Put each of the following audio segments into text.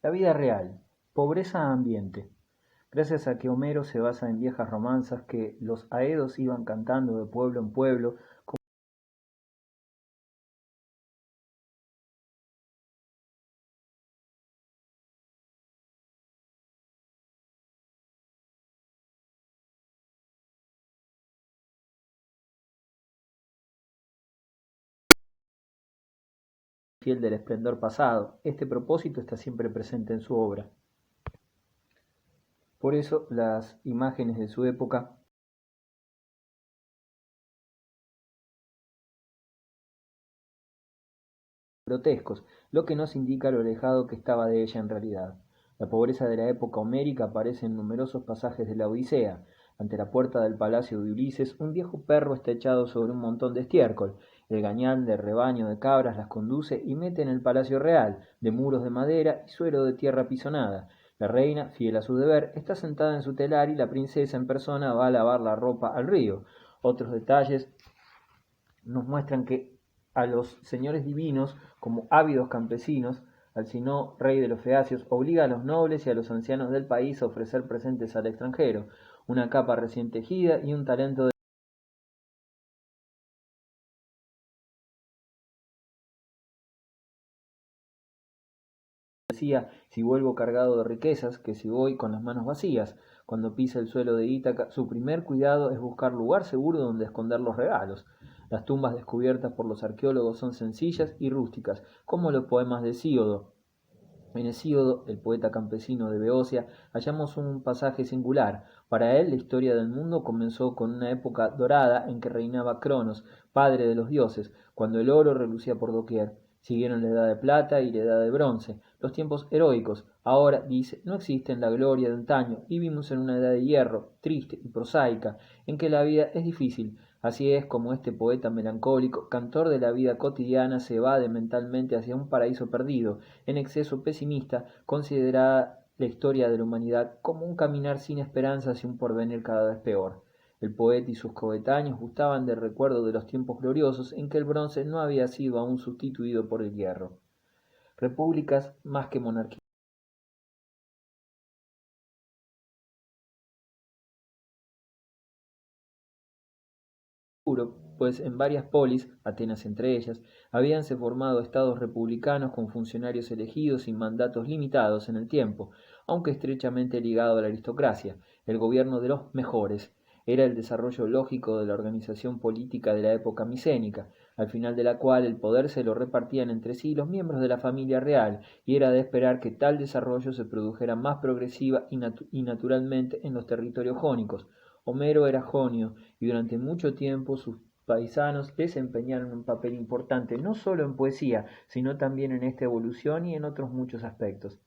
La vida real, pobreza ambiente. Gracias a que Homero se basa en viejas romanzas que los aedos iban cantando de pueblo en pueblo, fiel del esplendor pasado, este propósito está siempre presente en su obra. Por eso las imágenes de su época grotescos, lo que nos indica lo alejado que estaba de ella en realidad. La pobreza de la época homérica aparece en numerosos pasajes de la Odisea. Ante la puerta del palacio de Ulises, un viejo perro está echado sobre un montón de estiércol. El gañán del rebaño de cabras las conduce y mete en el palacio real, de muros de madera y suelo de tierra pisonada. La reina, fiel a su deber, está sentada en su telar y la princesa en persona va a lavar la ropa al río. Otros detalles nos muestran que a los señores divinos, como ávidos campesinos, Alcinó, rey de los Feacios, obliga a los nobles y a los ancianos del país a ofrecer presentes al extranjero, una capa recién tejida y un talento de decía, si vuelvo cargado de riquezas, que si voy con las manos vacías. Cuando pisa el suelo de Ítaca, su primer cuidado es buscar lugar seguro donde esconder los regalos. Las tumbas descubiertas por los arqueólogos son sencillas y rústicas, como los poemas de Hesíodo. En Hesíodo, el poeta campesino de Beocia, hallamos un pasaje singular. Para él, la historia del mundo comenzó con una época dorada en que reinaba Cronos, padre de los dioses, cuando el oro relucía por doquier. Siguieron la edad de plata y la edad de bronce, los tiempos heroicos. Ahora, dice, no existen la gloria de antaño y vivimos en una edad de hierro, triste y prosaica, en que la vida es difícil. Así es como este poeta melancólico, cantor de la vida cotidiana, se evade mentalmente hacia un paraíso perdido, en exceso pesimista, considerada la historia de la humanidad como un caminar sin esperanzas y un porvenir cada vez peor. El poeta y sus coetáneos gustaban del recuerdo de los tiempos gloriosos en que el bronce no había sido aún sustituido por el hierro. Repúblicas más que monarquías. Pues en varias polis, Atenas entre ellas, habíanse formado estados republicanos con funcionarios elegidos y mandatos limitados en el tiempo, aunque estrechamente ligado a la aristocracia. El gobierno de los mejores era el desarrollo lógico de la organización política de la época micénica, al final de la cual el poder se lo repartían entre sí los miembros de la familia real, y era de esperar que tal desarrollo se produjera más progresiva y naturalmente en los territorios jónicos. Homero era jonio, y durante mucho tiempo sus paisanos desempeñaron un papel importante no solo en poesía, sino también en esta evolución y en otros muchos aspectos.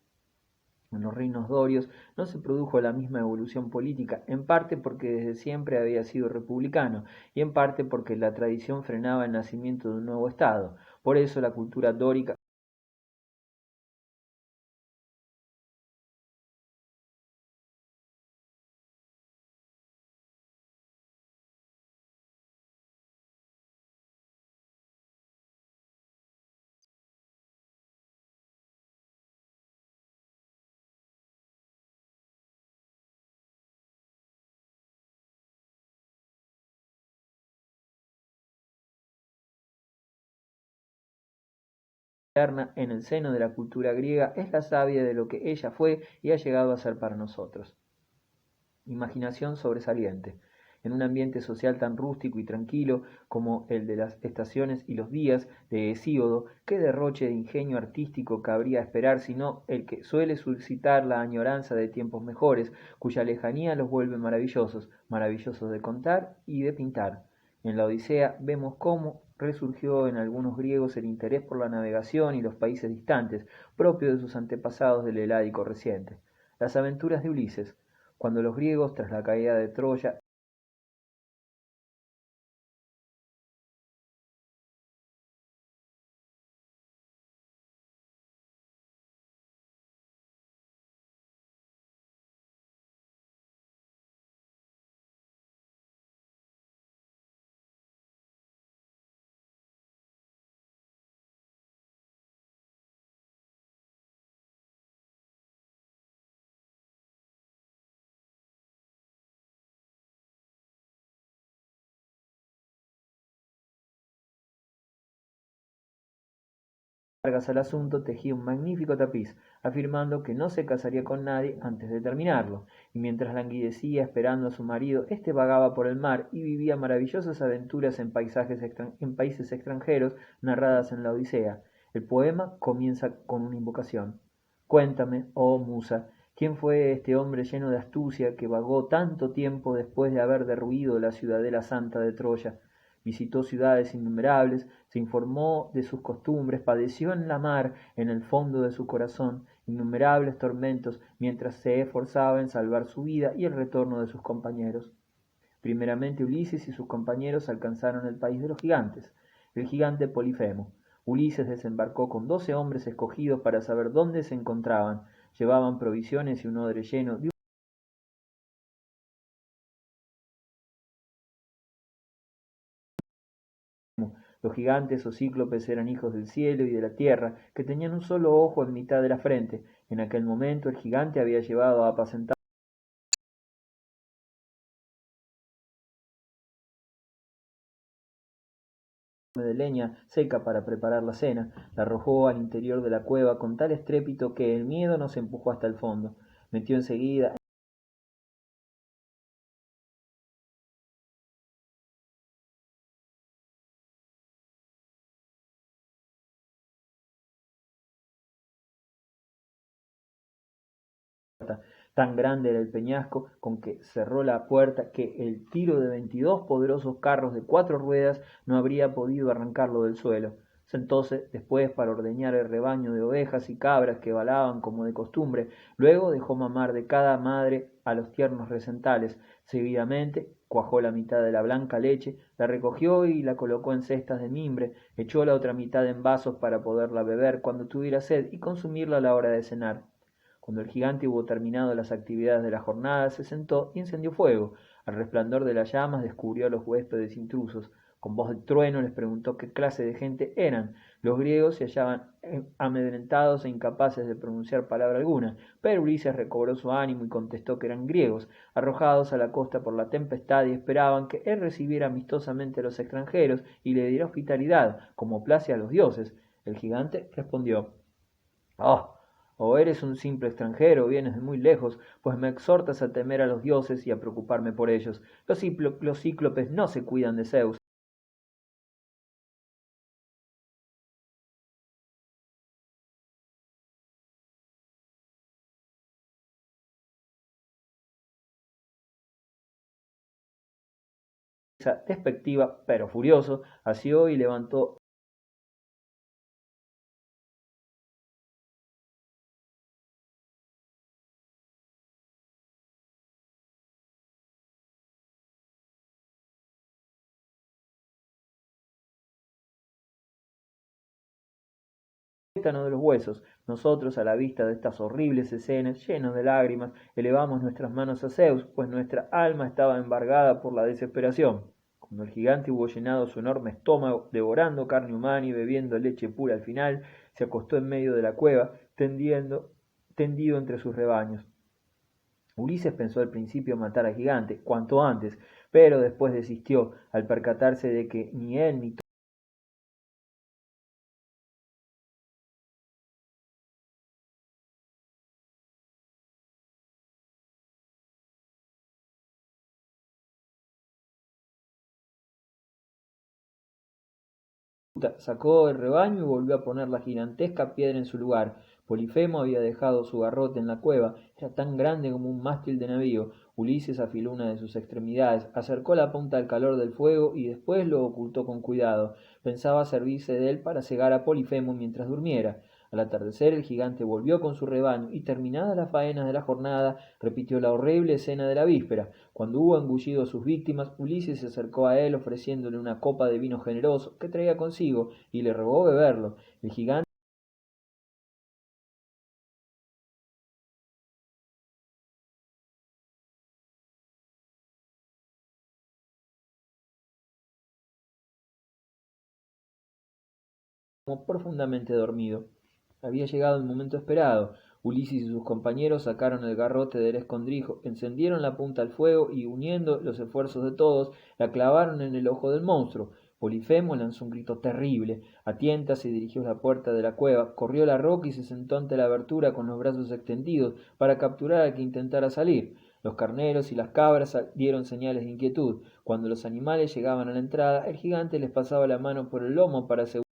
En los reinos dorios no se produjo la misma evolución política, en parte porque desde siempre había sido republicano y en parte porque la tradición frenaba el nacimiento de un nuevo estado. Por eso la cultura dórica eterna en el seno de la cultura griega es la savia de lo que ella fue y ha llegado a ser para nosotros. Imaginación sobresaliente. En un ambiente social tan rústico y tranquilo como el de las estaciones y los días de Hesíodo, qué derroche de ingenio artístico cabría esperar sino el que suele suscitar la añoranza de tiempos mejores, cuya lejanía los vuelve maravillosos, maravillosos de contar y de pintar. En la Odisea vemos cómo resurgió en algunos griegos el interés por la navegación y los países distantes, propio de sus antepasados del Heládico reciente. Las aventuras de Ulises, cuando los griegos, tras la caída de Troya, largas al asunto, tejía un magnífico tapiz, afirmando que no se casaría con nadie antes de terminarlo, y mientras languidecía esperando a su marido, éste vagaba por el mar y vivía maravillosas aventuras en países extranjeros narradas en la Odisea. El poema comienza con una invocación. Cuéntame, oh musa, ¿quién fue este hombre lleno de astucia que vagó tanto tiempo después de haber derruido la ciudadela santa de Troya? Visitó ciudades innumerables, se informó de sus costumbres, padeció en la mar, en el fondo de su corazón, innumerables tormentos, mientras se esforzaba en salvar su vida y el retorno de sus compañeros. Primeramente Ulises y sus compañeros alcanzaron el país de los gigantes, el gigante Polifemo. Ulises desembarcó con 12 hombres escogidos para saber dónde se encontraban. Llevaban provisiones y un odre lleno de Los gigantes o cíclopes eran hijos del cielo y de la tierra, que tenían un solo ojo en mitad de la frente. En aquel momento el gigante había llevado a apacentar de leña seca para preparar la cena, la arrojó al interior de la cueva con tal estrépito que el miedo nos empujó hasta el fondo. Metió enseguida tan grande era el peñasco con que cerró la puerta que el tiro de 22 poderosos carros de 4 ruedas no habría podido arrancarlo del suelo. Sentóse después para ordeñar el rebaño de ovejas y cabras que balaban como de costumbre, luego dejó mamar de cada madre a los tiernos recentales, seguidamente cuajó la mitad de la blanca leche, la recogió y la colocó en cestas de mimbre, echó la otra mitad en vasos para poderla beber cuando tuviera sed y consumirla a la hora de cenar. Cuando el gigante hubo terminado las actividades de la jornada, se sentó y encendió fuego. Al resplandor de las llamas descubrió a los huéspedes intrusos. Con voz de trueno les preguntó qué clase de gente eran. Los griegos se hallaban amedrentados e incapaces de pronunciar palabra alguna, pero Ulises recobró su ánimo y contestó que eran griegos, arrojados a la costa por la tempestad y esperaban que él recibiera amistosamente a los extranjeros y le diera hospitalidad, como place a los dioses. El gigante respondió: «Oh, o eres un simple extranjero, o vienes de muy lejos, pues me exhortas a temer a los dioses y a preocuparme por ellos. Los cíclopes no se cuidan de Zeus. Despectiva, pero furioso, asió y levantó de los huesos. Nosotros, a la vista de estas horribles escenas, llenos de lágrimas, elevamos nuestras manos a Zeus, pues nuestra alma estaba embargada por la desesperación. Cuando el gigante hubo llenado su enorme estómago, devorando carne humana y bebiendo leche pura al final, se acostó en medio de la cueva, tendido entre sus rebaños. Ulises pensó al principio matar al gigante, cuanto antes, pero después desistió, al percatarse de que ni él ni sacó el rebaño y volvió a poner la gigantesca piedra en su lugar. Polifemo había dejado su garrote en la cueva, era tan grande como un mástil de navío. Ulises afiló una de sus extremidades, acercó la punta al calor del fuego y después lo ocultó con cuidado. Pensaba servirse de él para cegar a Polifemo mientras durmiera. Al atardecer el gigante volvió con su rebaño y, terminadas las faenas de la jornada, repitió la horrible escena de la víspera. Cuando hubo engullido a sus víctimas, Ulises se acercó a él ofreciéndole una copa de vino generoso que traía consigo y le rogó beberlo. El gigante quedó profundamente dormido. Había llegado el momento esperado. Ulises y sus compañeros sacaron el garrote del escondrijo, encendieron la punta al fuego y, uniendo los esfuerzos de todos, la clavaron en el ojo del monstruo. Polifemo lanzó un grito terrible. A tientas se dirigió a la puerta de la cueva, corrió la roca y se sentó ante la abertura con los brazos extendidos para capturar al que intentara salir. Los carneros y las cabras dieron señales de inquietud. Cuando los animales llegaban a la entrada, el gigante les pasaba la mano por el lomo para asegurar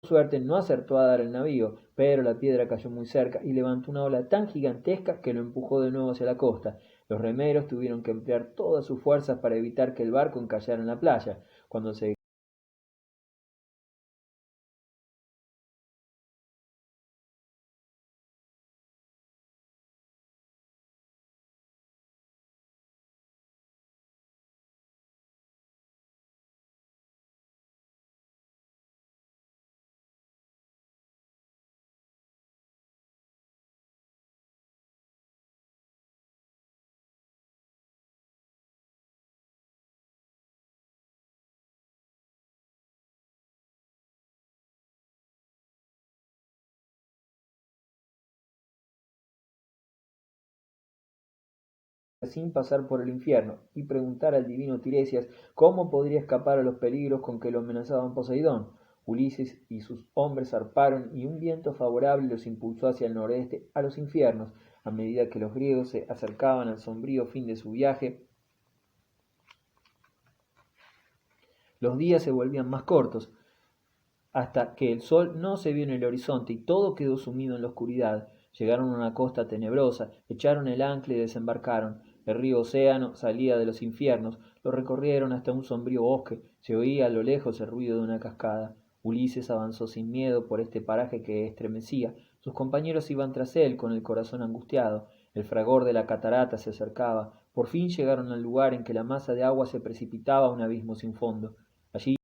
suerte no acertó a dar el navío, pero la piedra cayó muy cerca y levantó una ola tan gigantesca que lo empujó de nuevo hacia la costa. Los remeros tuvieron que emplear todas sus fuerzas para evitar que el barco encallara en la playa. Cuando se sin pasar por el infierno, y preguntar al divino Tiresias cómo podría escapar a los peligros con que lo amenazaban Poseidón. Ulises y sus hombres zarparon y un viento favorable los impulsó hacia el noroeste a los infiernos. A medida que los griegos se acercaban al sombrío fin de su viaje, los días se volvían más cortos, hasta que el sol no se vio en el horizonte y todo quedó sumido en la oscuridad. Llegaron a una costa tenebrosa, echaron el ancla y desembarcaron. El río Océano salía de los infiernos, lo recorrieron hasta un sombrío bosque, se oía a lo lejos el ruido de una cascada. Ulises avanzó sin miedo por este paraje que estremecía. Sus compañeros iban tras él con el corazón angustiado. El fragor de la catarata se acercaba. Por fin llegaron al lugar en que la masa de agua se precipitaba a un abismo sin fondo. Allí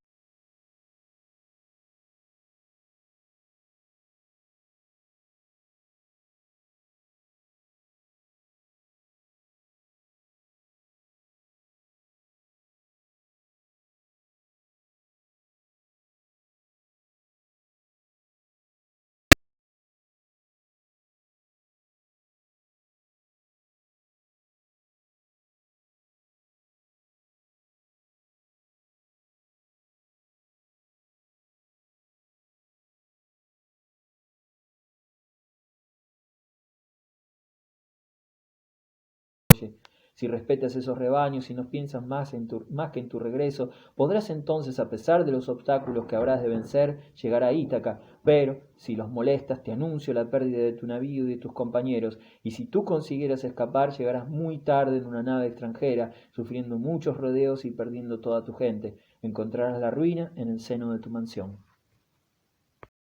si respetas esos rebaños y no piensas más que en tu regreso, podrás entonces, a pesar de los obstáculos que habrás de vencer, llegar a Ítaca. Pero, si los molestas, te anuncio la pérdida de tu navío y de tus compañeros, y si tú consiguieras escapar, llegarás muy tarde en una nave extranjera, sufriendo muchos rodeos y perdiendo toda tu gente. Encontrarás la ruina en el seno de tu mansión.